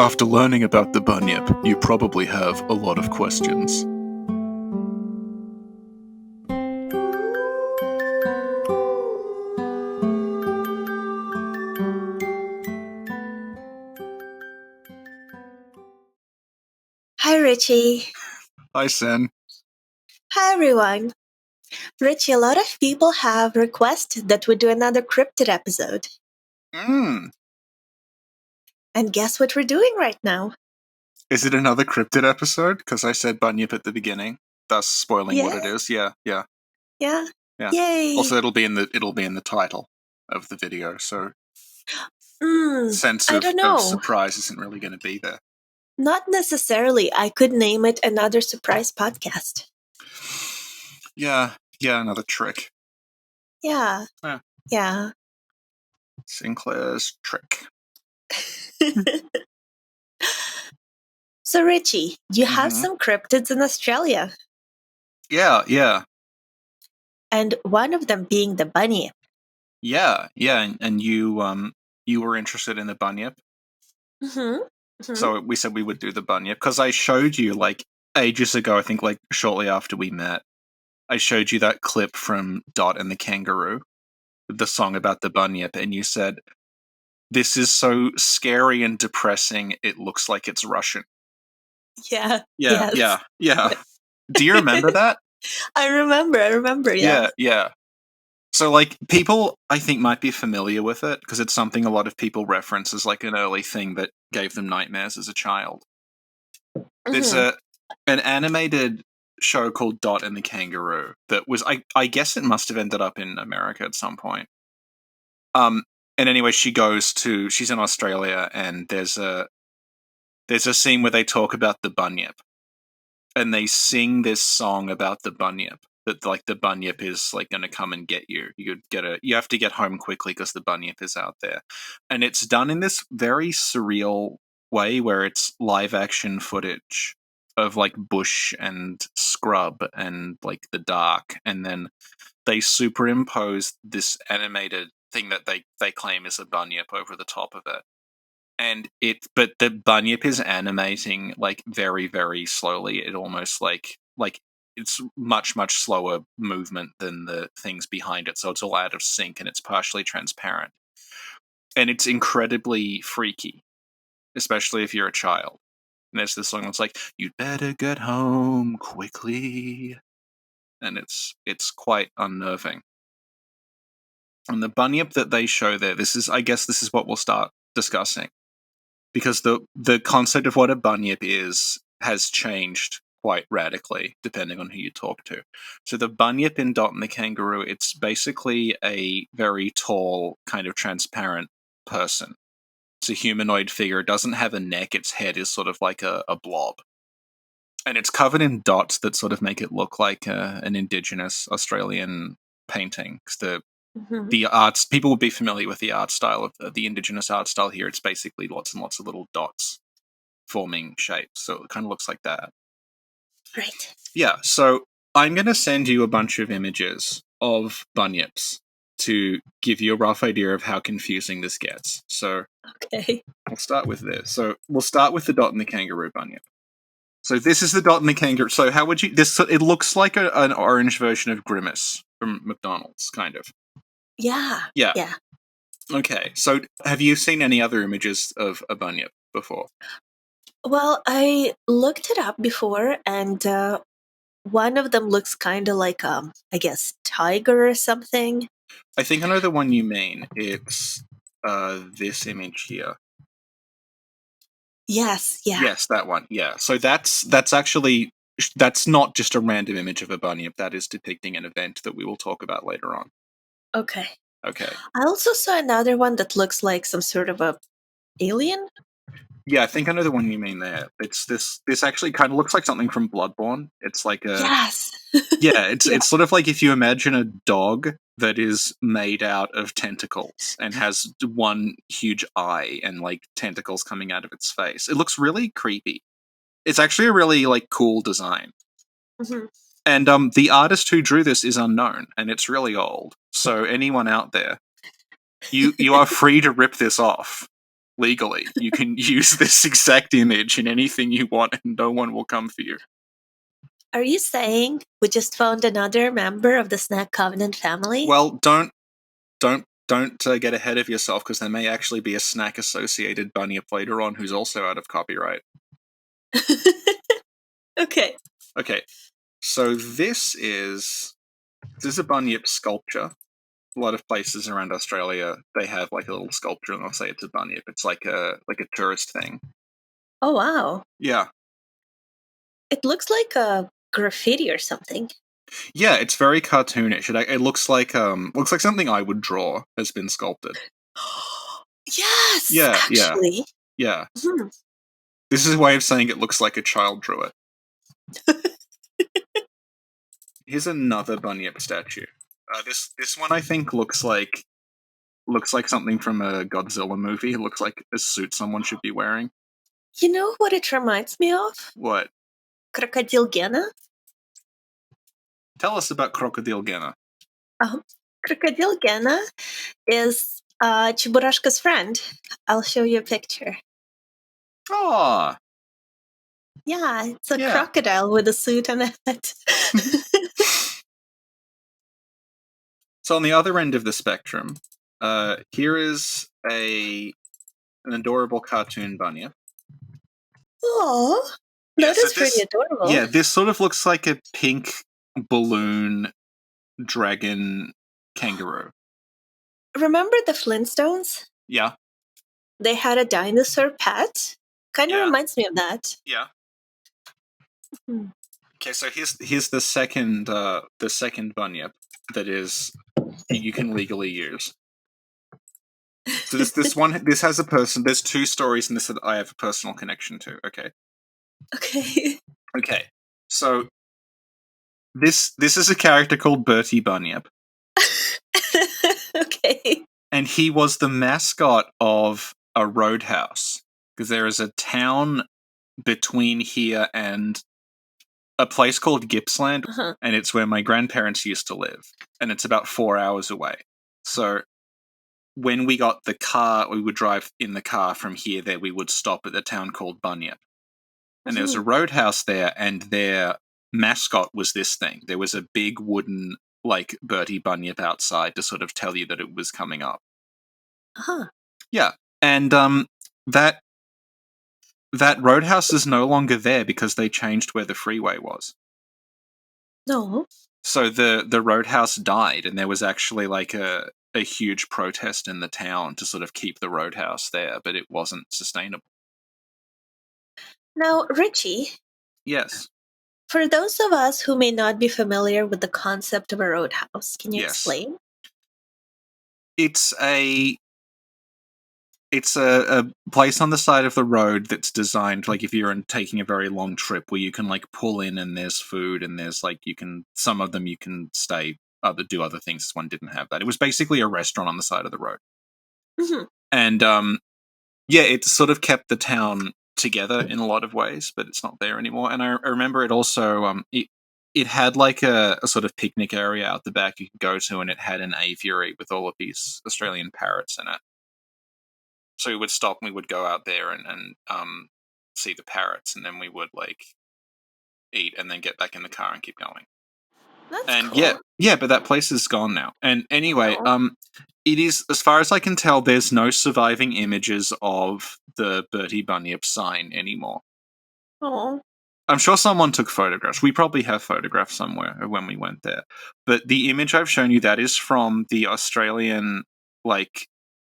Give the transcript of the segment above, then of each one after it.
After learning about the Bunyip, you probably have a lot of questions. Hi, Richie. Hi, Sen. Hi, everyone. Richie, a lot of people have requested that we do another cryptid episode. And guess what we're doing right now? Is it another cryptid episode? Because I said Bunyip at the beginning, thus spoiling what it is. Yeah. Yeah. Yay. Also, it'll be in the title of the video, so sense of surprise isn't really going to be there. Not necessarily. I could name it another surprise podcast. Yeah, another trick. Yeah. Sinclair's trick. So, Richie, you have some cryptids in Australia. Yeah. And one of them being the Bunyip. Yeah, and you were interested in the Bunyip. So we said we would do the Bunyip, because I showed you, like, ages ago, I think, like, shortly after we met, I showed you that clip from Dot and the Kangaroo, the song about the Bunyip, and you said, "This is so scary and depressing, it looks like it's Russian." Yeah. Do you remember that? I remember, yeah. Yeah. So, like, people, I think, might be familiar with it, because it's something a lot of people reference as, like, an early thing that gave them nightmares as a child. There's an animated show called Dot and the Kangaroo that was, I guess it must have ended up in America at some point. And anyway, she's in Australia, and there's a scene where they talk about the Bunyip, and they sing this song about the Bunyip, that, like, the Bunyip is, like, going to come and get you. You have to get home quickly because the Bunyip is out there. And it's done in this very surreal way where it's live action footage of, like, bush and scrub and, like, the dark, and then they superimpose this animated thing that they claim is a Bunyip over the top of it. But the Bunyip is animating, like, very, very slowly. It almost like it's much, much slower movement than the things behind it, so it's all out of sync and it's partially transparent. And it's incredibly freaky, especially if you're a child. And there's this song that's like, "You'd better get home quickly," and it's quite unnerving. And the Bunyip that they show there, I guess this is what we'll start discussing. Because the concept of what a Bunyip has changed quite radically, depending on who you talk to. So the Bunyip in Dot and the Kangaroo, it's basically a very tall, kind of transparent person. It's a humanoid figure. It doesn't have a neck. Its head is sort of like a blob. And it's covered in dots that sort of make it look like an indigenous Australian painting. Because the arts, people would be familiar with the art style of the indigenous art style here. It's basically lots and lots of little dots forming shapes, so it kind of looks like that. Right. Yeah, so I'm going to send you a bunch of images of Bunyips to give you a rough idea of how confusing this gets. So okay, I'll start with this. So we'll start with the Dot and the Kangaroo Bunyip. So this is the Dot and the Kangaroo. So how would you... It looks like an orange version of Grimace from McDonald's, kind of. Yeah. Okay, so have you seen any other images of a Bunyip before? Well, I looked it up before, and one of them looks kind of like, I guess, tiger or something. I think I know the one you mean. It's this image here. Yes, yeah. Yes, that one, yeah. So that's actually... That's not just a random image of a Bunyip. That is depicting an event that we will talk about later on. Okay. I also saw another one that looks like some sort of a alien. Yeah, I think I know the one you mean there. It's this actually kind of looks like something from Bloodborne. It's like a... Yes! Yeah, it's sort of like if you imagine a dog that is made out of tentacles and has one huge eye and, like, tentacles coming out of its face. It looks really creepy. It's actually a really, like, cool design. And the artist who drew this is unknown, and it's really old. So anyone out there, you are free to rip this off legally. You can use this exact image in anything you want, and no one will come for you. Are you saying we just found another member of the Snack Covenant family? Well, don't get ahead of yourself, because there may actually be a snack-associated Bunyip later on who's also out of copyright. Okay. Okay, so this is a Bunyip sculpture. A lot of places around Australia, they have like a little sculpture and they'll say it's a Bunyip. It's like a tourist thing. Oh, wow. Yeah. It looks like a graffiti or something. Yeah, it's very cartoonish. It looks like something I would draw has been sculpted. Yes, Yeah, actually. yeah. This is a way of saying it looks like a child drew it. Here's another Bunyip statue. This one I think looks like something from a Godzilla movie. It looks like a suit someone should be wearing. You know what it reminds me of? What? Crocodile Gena. Tell us about Crocodile Gena. Crocodile Gena is Chiburashka's friend. I'll show you a picture. Oh. Yeah, it's a crocodile with a suit and a hat. So on the other end of the spectrum, here is an adorable cartoon Bunyip. Oh, that is pretty adorable. Yeah, this sort of looks like a pink balloon dragon kangaroo. Remember the Flintstones? Yeah. They had a dinosaur pet. Kind of reminds me of that. Yeah. Okay, so here's the second Bunyip that is you can legally use. So this has a person. There's two stories in this that I have a personal connection to. Okay. Okay. So this is a character called Bertie Bunyip. Okay. And he was the mascot of a roadhouse, because there is a town between here and a place called Gippsland, and it's where my grandparents used to live, and it's about 4 hours away. So when we got the car, we would drive in the car from here there, we would stop at the town called Bunyip. And there was a roadhouse there, and their mascot was this thing. There was a big wooden, like, Bertie Bunyip outside to sort of tell you that it was coming up. Yeah. And that roadhouse is no longer there because they changed where the freeway was. No. So the roadhouse died, and there was actually like a huge protest in the town to sort of keep the roadhouse there, but it wasn't sustainable. Now, Richie. Yes. For those of us who may not be familiar with the concept of a roadhouse, can you explain? It's a place on the side of the road that's designed, like, if you're taking a very long trip, where you can, like, pull in and there's food and there's, like, some of them you can stay, do other things. This one didn't have that. It was basically a restaurant on the side of the road. And, it sort of kept the town together in a lot of ways, but it's not there anymore. And I remember it also, it had, like, a sort of picnic area out the back you could go to, and it had an aviary with all of these Australian parrots in it. So we would stop and we would go out there and see the parrots, and then we would, like, eat and then get back in the car and keep going. That's cool. Yeah, but that place is gone now. And anyway, it is, as far as I can tell, there's no surviving images of the Bertie Bunyip sign anymore. Oh. I'm sure someone took photographs. We probably have photographs somewhere of when we went there. But the image I've shown you, that is from the Australian, like,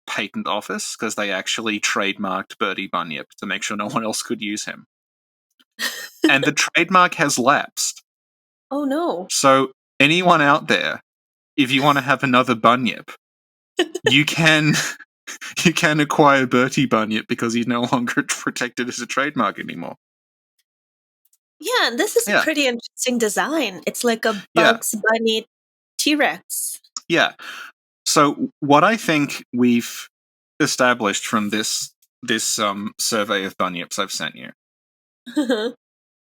patent office, because they actually trademarked Bertie Bunyip to make sure no one else could use him. And the trademark has lapsed. Oh no. So anyone out there, if you want to have another Bunyip, you can acquire Bertie Bunyip, because he's no longer protected as a trademark anymore. Yeah, and this is a pretty interesting design. It's like a Bugs Bunny T-Rex. Yeah. So what I think we've established from this survey of Bunyips I've sent you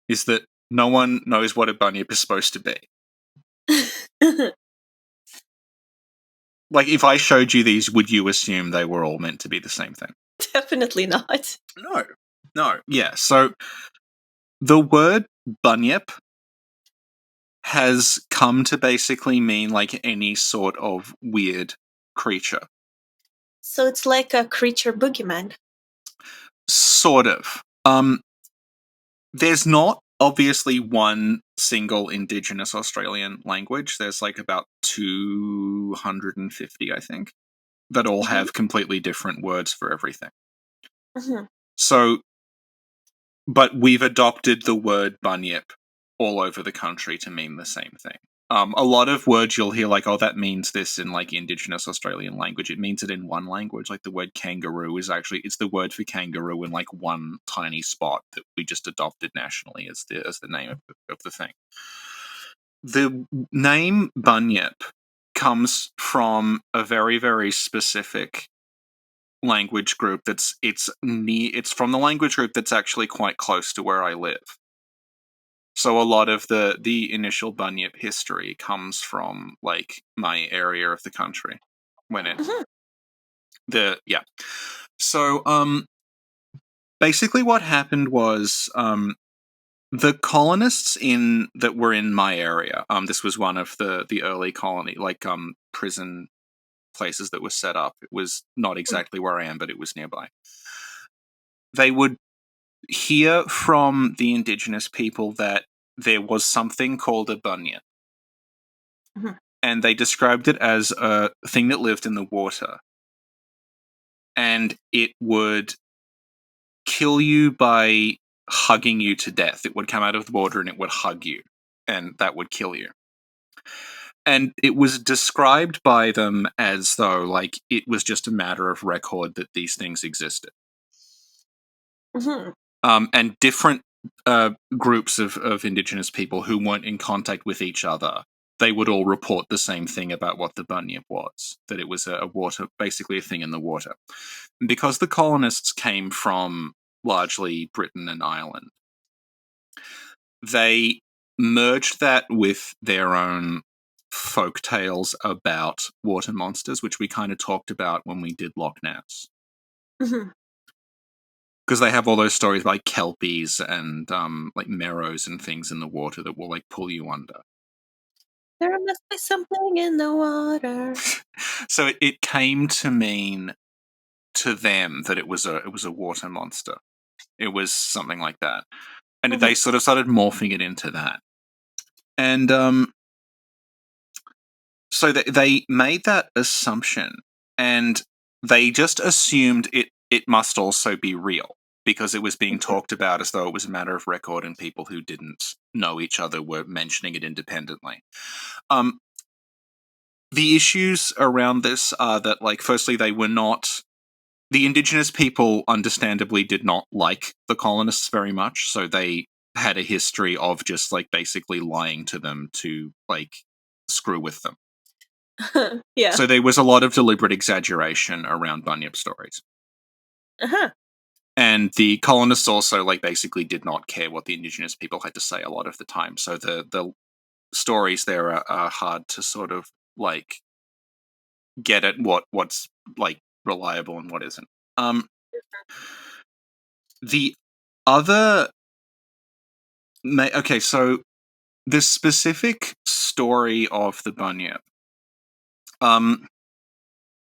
is that no one knows what a Bunyip is supposed to be. Like, if I showed you these, would you assume they were all meant to be the same thing? Definitely not. No. Yeah, so the word bunyip has come to basically mean like any sort of weird creature. So it's like a creature boogeyman. Sort of. There's not obviously one single Indigenous Australian language. There's like about 250, I think, that all have completely different words for everything. So, but we've adopted the word bunyip all over the country to mean the same thing. A lot of words you'll hear like, oh, that means this in like Indigenous Australian language. It means it in one language. Like the word kangaroo is actually, it's the word for kangaroo in like one tiny spot that we just adopted nationally as the name of the thing. The name bunyip comes from a very, very specific language group it's from the language group that's actually quite close to where I live. So a lot of the initial Bunyip history comes from like my area of the country when it So basically what happened was the colonists that were in my area, this was one of the early colony prison places that was set up. It was not exactly where I am, but it was nearby. They would hear from the Indigenous people that there was something called a bunyip. And they described it as a thing that lived in the water. And it would kill you by hugging you to death. It would come out of the water and it would hug you. And that would kill you. And it was described by them as though, like, it was just a matter of record that these things existed. And different groups of Indigenous people who weren't in contact with each other, they would all report the same thing about what the bunyip was, that it was a water, basically a thing in the water. And because the colonists came from largely Britain and Ireland, they merged that with their own folk tales about water monsters, which we kind of talked about when we did Loch Ness. Because they have all those stories like kelpies and like merrows and things in the water that will like pull you under. There must be something in the water. So it came to mean to them that it was a water monster. It was something like that, and they sort of started morphing it into that. And so they made that assumption, and they just assumed it must also be real because it was being talked about as though it was a matter of record, and people who didn't know each other were mentioning it independently. The issues around this are that, like, firstly, they were not. The Indigenous people, understandably, did not like the colonists very much, so they had a history of just, like, basically lying to them to, like, screw with them. Yeah. So there was a lot of deliberate exaggeration around Bunyip stories. And the colonists also, like, basically did not care what the Indigenous people had to say a lot of the time. So the stories there are hard to sort of, like, get at what's, like, reliable and what isn't. The other... Okay, so the specific story of the Bunyip,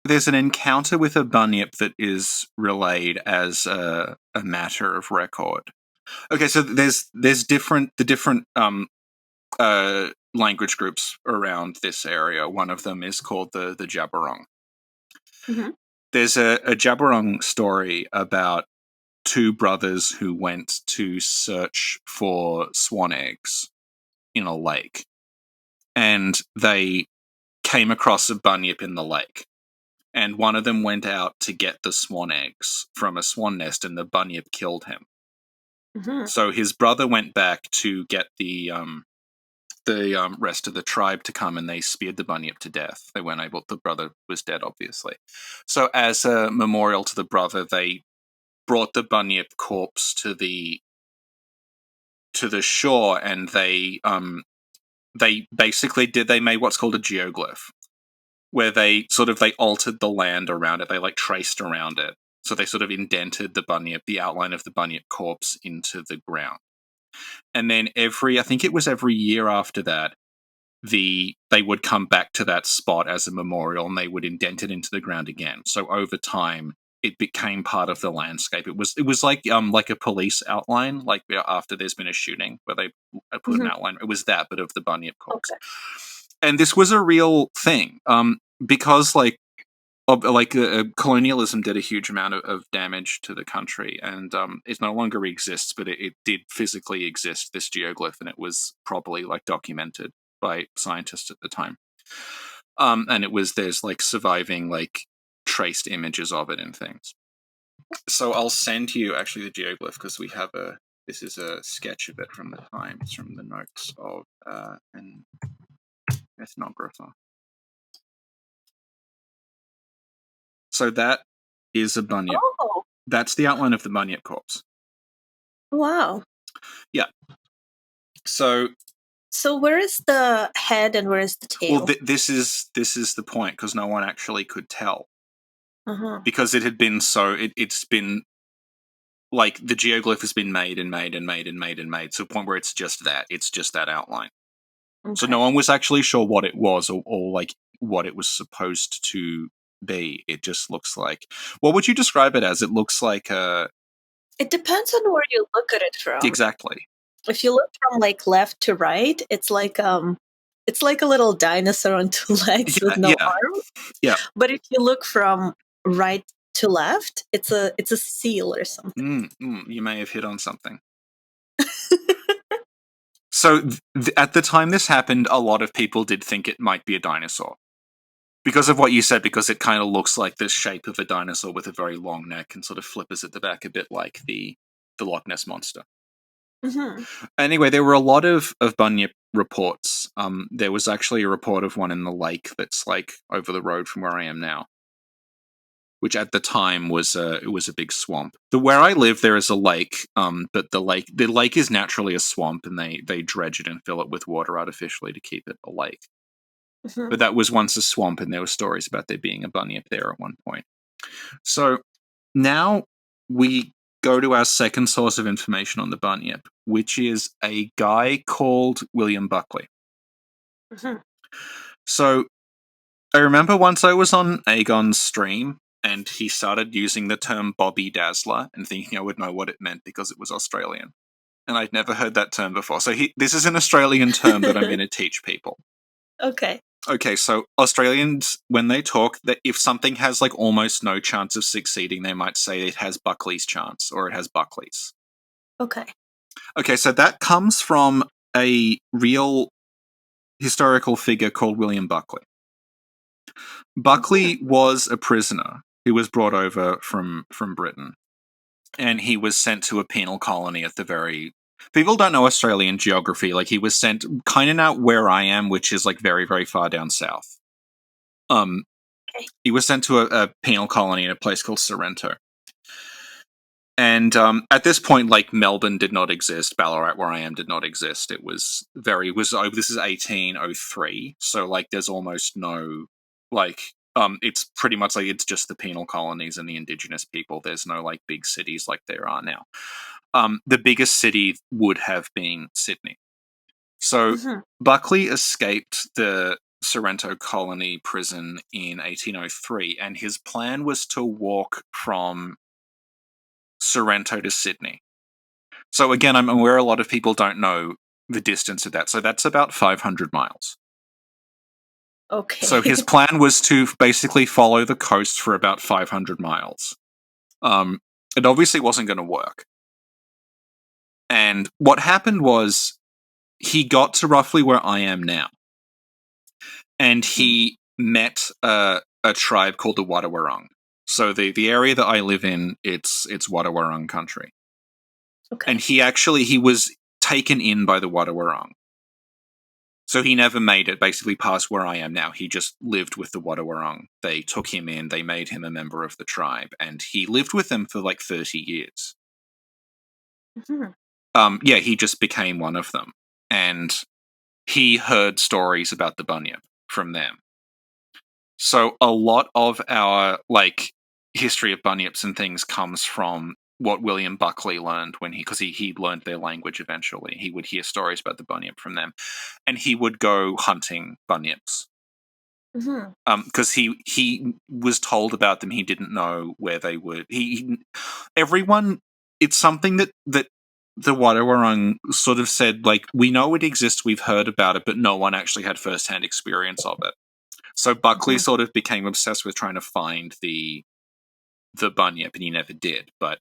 there's an encounter with a bunyip that is relayed as a matter of record. Okay, so there's different language groups around this area. One of them is called the Jabberong. There's a Jabberong story about two brothers who went to search for swan eggs in a lake, and they came across a bunyip in the lake. And one of them went out to get the swan eggs from a swan nest, and the bunyip killed him. So his brother went back to get the rest of the tribe to come, and they speared the bunyip to death. They weren't able. The brother was dead, obviously. So as a memorial to the brother, they brought the bunyip corpse to the shore, and they basically they made what's called a geoglyph, where they altered the land around it. They, like, traced around it So they sort of indented the outline of the Bunyip corpse into the ground. And then I think it was every year after that, they would come back to that spot as a memorial and they would indent it into the ground again. So over time, it became part of the landscape. It was like a police outline, like after there's been a shooting where they put an outline. It was that, but of the Bunyip corpse. Okay. And this was a real thing, because colonialism did a huge amount of damage to the country, and it no longer exists, but it did physically exist, this geoglyph, and it was probably documented by scientists at the time. And there's surviving traced images of it and things. So I'll send you actually the geoglyph, because we have this is a sketch of it from the time. It's from the notes of an ethnographer. So that is a bunyip. Oh. That's the outline of the bunyip corpse. Wow. Yeah. So where is the head and where is the tail? Well, this is the point, because no one actually could tell. Because it had been it's been the geoglyph has been made and made and made and made and made to a point where it's just that outline. Okay. So no one was actually sure what it was or what it was supposed to be. It just looks like, what would you describe it as? It looks like it depends on where you look at it from. Exactly. If you look from left to right, it's like a little dinosaur on two legs with no arm. Yeah. But if you look from right to left, it's a seal or something. You may have hit on something. So at the time this happened, a lot of people did think it might be a dinosaur. Because of what you said, because it kind of looks like the shape of a dinosaur with a very long neck and sort of flippers at the back, a bit like the Loch Ness Monster. Mm-hmm. Anyway, there were a lot of Bunyip reports. There was actually a report of one in the lake that's over the road from where I am now, which at the time was a big swamp. Where I live, there is a lake, but the lake is naturally a swamp, and they dredge it and fill it with water artificially to keep it a lake. Mm-hmm. But that was once a swamp, and there were stories about there being a bunyip there at one point. So now we go to our second source of information on the bunyip, which is a guy called William Buckley. Mm-hmm. So I remember once I was on Aegon's stream, and he started using the term Bobby Dazzler and thinking I would know what it meant because it was Australian. And I'd never heard that term before. So this is an Australian term that I'm going to teach people. Okay, so Australians, when they talk, that if something has almost no chance of succeeding, they might say it has Buckley's chance, or it has Buckley's. Okay, so that comes from a real historical figure called William Buckley. Buckley was a prisoner who was brought over from Britain, and he was sent to a penal colony at the very... People don't know Australian geography. He was sent kind of out where I am, which is very, very far down south. He was sent to a penal colony in a place called Sorrento. And at this point, Melbourne did not exist. Ballarat, where I am, did not exist. This is 1803. So there's almost no, it's pretty much it's just the penal colonies and the indigenous people. There's no big cities like there are now. The biggest city would have been Sydney. So Buckley escaped the Sorrento colony prison in 1803, and his plan was to walk from Sorrento to Sydney. So again, I'm aware a lot of people don't know the distance of that. So that's about 500 miles. Okay. So his plan was to basically follow the coast for about 500 miles. It obviously wasn't going to work. And what happened was he got to roughly where I am now. And he met a tribe called the Wadawurrung. So the area that I live in, it's Wadawurrung country. Okay. And he was taken in by the Wadawurrung. So he never made it basically past where I am now. He just lived with the Wadawurrung. They took him in, they made him a member of the tribe, and he lived with them for 30 years. Mm-hmm. He just became one of them. And he heard stories about the bunyip from them. So a lot of our history of bunyips and things comes from what William Buckley learned because he learned their language eventually. He would hear stories about the bunyip from them, and he would go hunting bunyips. Because he was told about them, he didn't know where they would. Everyone. It's something that the Wadawurrung sort of said, like, we know it exists, we've heard about it, but no one actually had first-hand experience of it. So Buckley sort of became obsessed with trying to find the bunyip, and he never did. But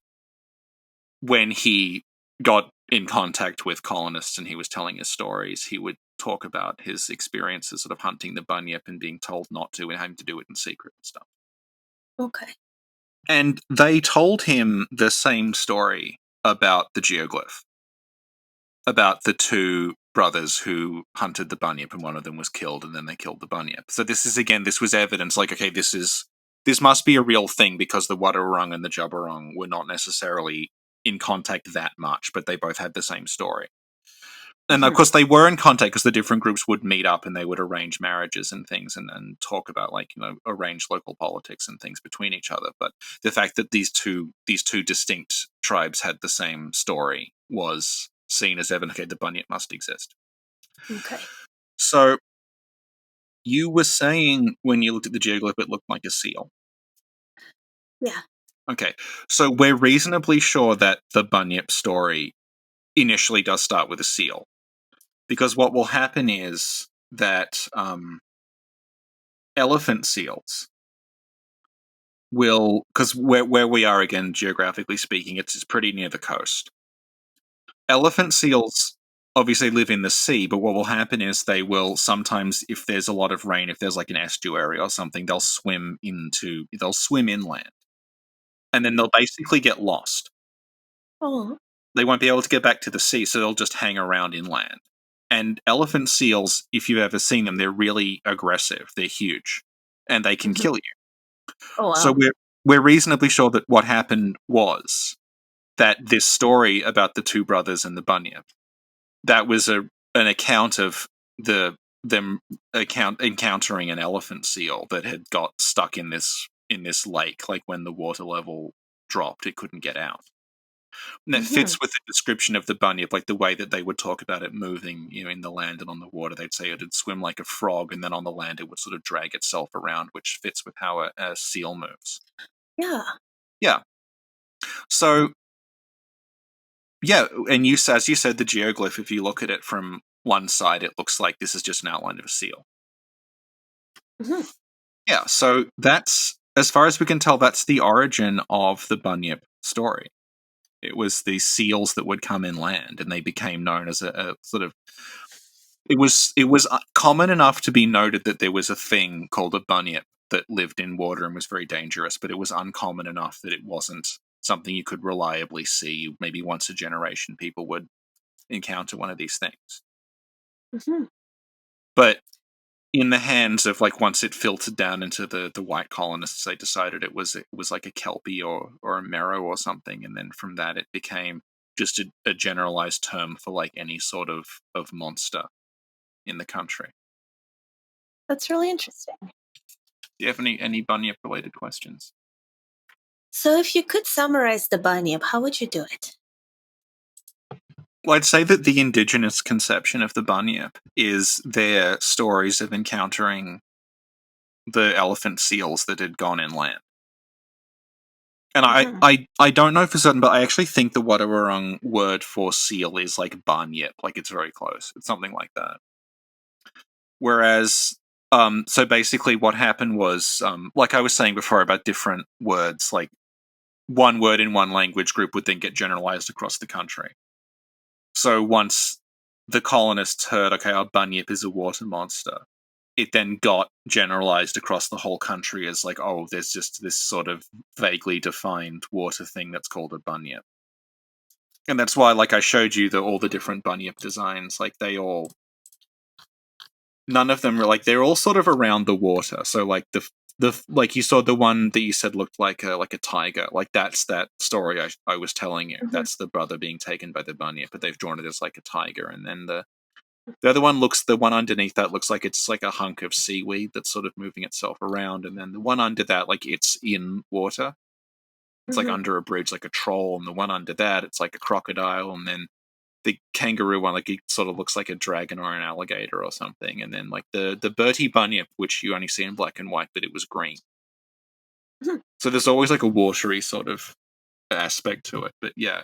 when he got in contact with colonists and he was telling his stories, he would talk about his experiences sort of hunting the bunyip and being told not to and having to do it in secret and stuff. Okay. And they told him the same story about the geoglyph, about the two brothers who hunted the bunyip, and one of them was killed, and then they killed the bunyip. So this was evidence, like, okay, this must be a real thing, because the Wadawurrung and the Jabberung were not necessarily in contact that much, but they both had the same story. And of course they were in contact because the different groups would meet up and they would arrange marriages and things and talk about, like, arrange local politics and things between each other. But the fact that these two distinct tribes had the same story was seen as evidence, okay, the bunyip must exist. Okay. So you were saying when you looked at the geoglyph, it looked like a seal. Yeah. Okay. So we're reasonably sure that the bunyip story initially does start with a seal. Because what will happen is that elephant seals will, because where we are, again, geographically speaking, it's pretty near the coast. Elephant seals obviously live in the sea, but what will happen is they will sometimes, if there's a lot of rain, if there's like an estuary or something, they'll swim inland. And then they'll basically get lost. Oh. They won't be able to get back to the sea, so they'll just hang around inland. And elephant seals, if you've ever seen them, they're really aggressive. They're huge, and they can kill you. Oh, wow. So we're reasonably sure that what happened was that this story about the two brothers and the bunyip, that was an account of them encountering an elephant seal that had got stuck in this lake. Like, when the water level dropped, it couldn't get out. And that fits with the description of the bunyip, like the way that they would talk about it moving, in the land and on the water. They'd say it'd swim like a frog, and then on the land it would sort of drag itself around, which fits with how a seal moves. Yeah. Yeah. So, yeah, and as you said, the geoglyph, if you look at it from one side, it looks like this is just an outline of a seal. Yeah, so that's, as far as we can tell, that's the origin of the bunyip story. It was the seals that would come inland, and they became known as a sort of. It was common enough to be noted that there was a thing called a bunyip that lived in water and was very dangerous, but it was uncommon enough that it wasn't something you could reliably see. Maybe once a generation, people would encounter one of these things. But in the hands of, like, once it filtered down into the white colonists, they decided it was like a kelpie or a merrow or something, and then from that it became just a generalized term for, like, any sort of monster in the country. That's really interesting. Do you have any bunyip related questions? So if you could summarize the bunyip, how would you do it? Well, I'd say that the indigenous conception of the bunyip is their stories of encountering the elephant seals that had gone inland. And I don't know for certain, but I actually think the Wadawurrung word for seal is like bunyip, like it's very close. It's something like that. Whereas, so basically what happened was, like I was saying before about different words, like one word in one language group would then get generalized across the country. So once the colonists heard, okay, our bunyip is a water monster, it then got generalized across the whole country as, like, oh, there's just this sort of vaguely defined water thing that's called a bunyip. And that's why, like, I showed you all the different bunyip designs, like, none of them are, like, they're all sort of around the water. So, like, like, you saw the one that you said looked like a tiger. Like, that's that story I was telling you. That's the brother being taken by the bunyip, but they've drawn it as like a tiger. And then The one underneath that looks like it's like a hunk of seaweed that's sort of moving itself around, and then the one under that, like it's in water. It's like under a bridge, like a troll, and the one under that, it's like a crocodile, and then the kangaroo one, like it sort of looks like a dragon or an alligator or something, and then like the Bertie Bunyip, which you only see in black and white, but it was green. So there's always like a watery sort of aspect to it, but yeah,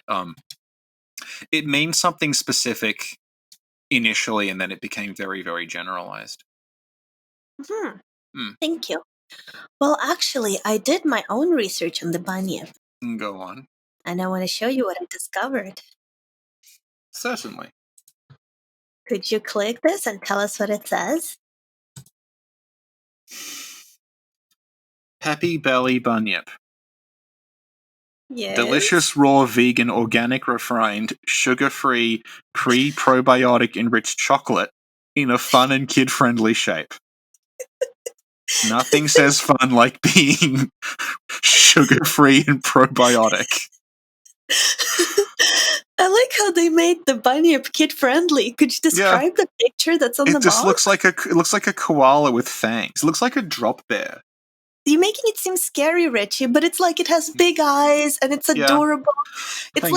it means something specific initially, and then it became very, very generalized. Thank you. Well, actually, I did my own research on the bunyip. Go on. And I want to show you what I discovered. Certainly. Could you click this and tell us what it says? Happy Belly Bunyip. Yes. Delicious, raw, vegan, organic, refined, sugar-free, pre-probiotic enriched chocolate in a fun and kid-friendly shape. Nothing says fun like being sugar-free and probiotic. I like how they made the bunyip kid-friendly. Could you describe the picture that's on the box? It just looks like a koala with fangs. It looks like a drop bear. You're making it seem scary, Richie, but it's like it has big eyes and it's adorable. It's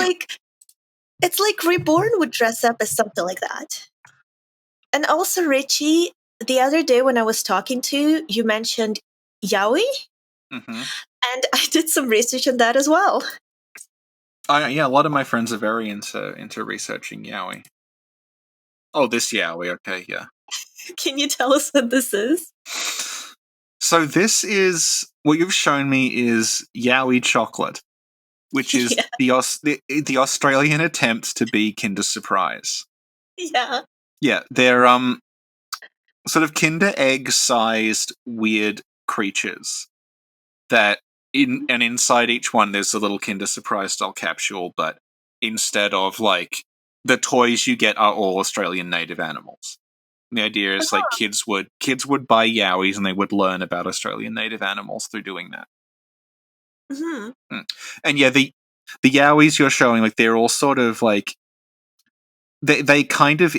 like Reborn would dress up as something like that. And also, Richie, the other day when I was talking to you, you mentioned Yowie. And I did some research on that as well. Yeah, a lot of my friends are very into researching Yowie. Oh, this Yowie, okay, yeah. Can you tell us what this is? So this is, what you've shown me is Yowie chocolate, which is the Australian attempt to be Kinder Surprise. Yeah. Yeah, they're sort of Kinder Egg-sized weird creatures that inside each one there's a little Kinder Surprise style capsule, but instead of like the toys you get are all Australian native animals. And the idea is like kids would buy Yowies and they would learn about Australian native animals through doing that. And yeah, the Yowies you're showing, like they're all sort of like they kind of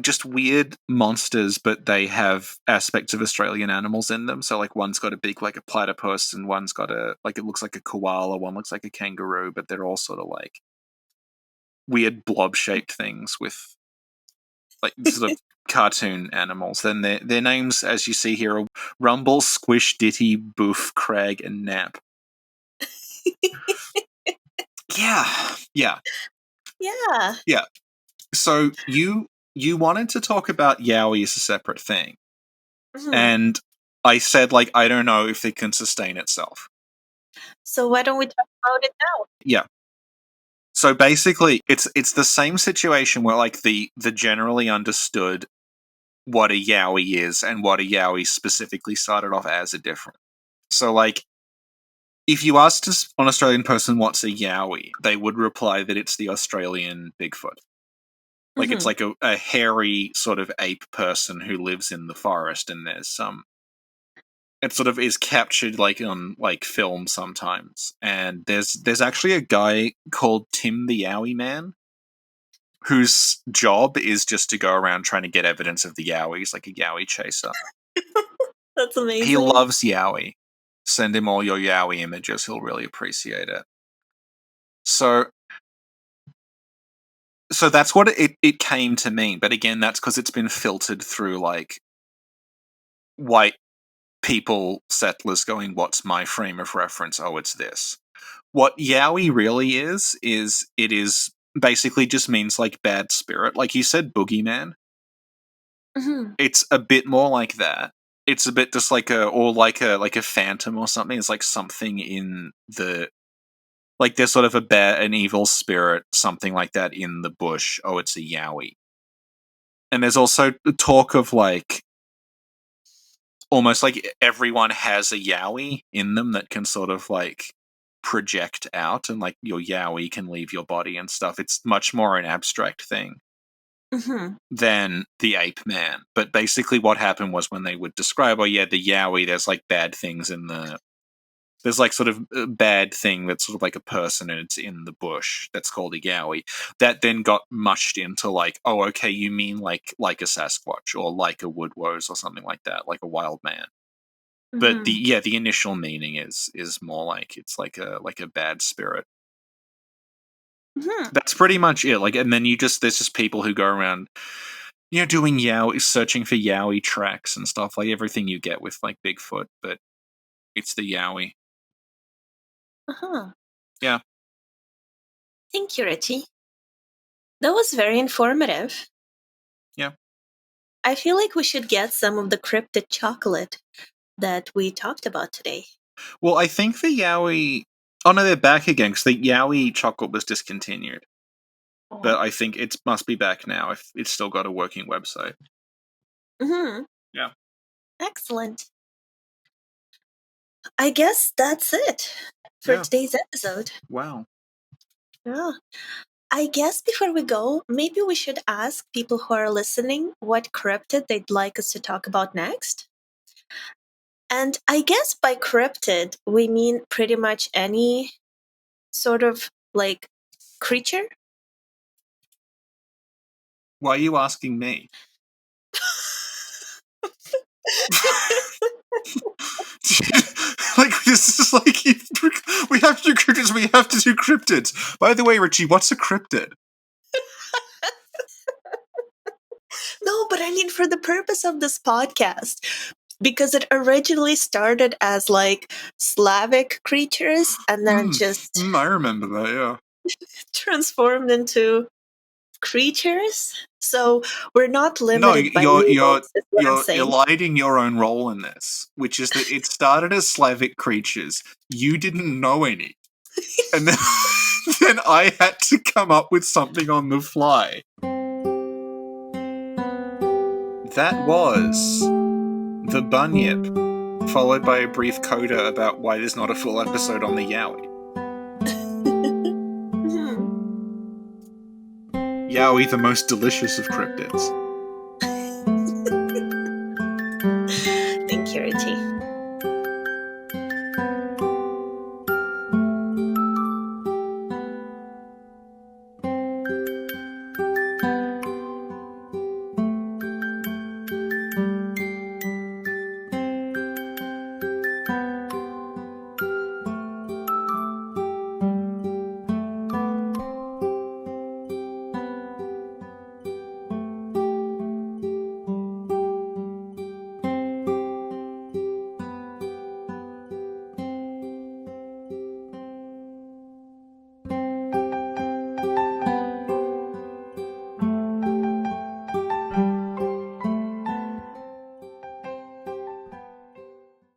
just weird monsters, but they have aspects of Australian animals in them. So like one's got a beak like a platypus, and one's got it looks like a koala, one looks like a kangaroo, but they're all sort of like weird blob-shaped things with like sort of cartoon animals. Then their names, as you see here, are Rumble, Squish, Ditty, Boof, Crag, and Nap. Yeah. So you wanted to talk about Yowie as a separate thing. And I said, like, I don't know if it can sustain itself. So why don't we talk about it now? Yeah. So basically, it's the same situation where, like, the generally understood what a Yowie is and what a Yowie specifically started off as are different. So, like, if you asked an Australian person what's a Yowie, they would reply that it's the Australian Bigfoot. Like, it's like a hairy sort of ape person who lives in the forest, and there's some... It sort of is captured like on like film sometimes. And there's actually a guy called Tim the Yowie Man, whose job is just to go around trying to get evidence of the Yowies, like a Yowie chaser. That's amazing. He loves Yowie. Send him all your Yowie images, he'll really appreciate it. So that's what it came to mean. But again, that's because it's been filtered through like white people, settlers going, what's my frame of reference? Oh, it's this. What Yowie really is it is basically just means like bad spirit. Like you said, boogeyman. It's a bit more like that. It's a bit just like a phantom or something. It's like something in the... Like there's sort of an evil spirit, something like that in the bush. Oh, it's a Yowie. And there's also talk of like almost like everyone has a Yowie in them that can sort of like project out, and like your Yowie can leave your body and stuff. It's much more an abstract thing than the ape man. But basically what happened was when they would describe, oh yeah, the Yowie, there's like bad things in the There's like sort of a bad thing that's sort of like a person and it's in the bush that's called a Yowie. That then got mushed into like, oh, okay, you mean like a Sasquatch or like a Woodwose or something like that, like a wild man. But the initial meaning is more like it's like a bad spirit. That's pretty much it. Like, and then there's just people who go around, doing Yowie, searching for Yowie tracks and stuff, like everything you get with like Bigfoot, but it's the Yowie. Yeah. Thank you, Richie. That was very informative. Yeah. I feel like we should get some of the cryptid chocolate that we talked about today. Well, I think the Yowie... Oh, no, they're back again, because the Yowie chocolate was discontinued. Oh. But I think it must be back now, if it's still got a working website. Yeah. Excellent. I guess that's it for today's episode. Wow. Yeah. I guess before we go, maybe we should ask people who are listening what cryptid they'd like us to talk about next. And I guess by cryptid, we mean pretty much any sort of like creature. Why are you asking me? Like, this is like, we have to do cryptids, we have to do cryptids. By the way, Richie, what's a cryptid? No, but I mean for the purpose of this podcast, because it originally started as like Slavic creatures and then I remember that, yeah. Transformed into creatures. So we're not limited by labels, is what I'm saying. You're eliding your own role in this, which is that it started as Slavic creatures. You didn't know any. And then, then I had to come up with something on the fly. That was the Bunyip, followed by a brief coda about why there's not a full episode on the Yowie. Yowie, the most delicious of cryptids. Thank you, Richie.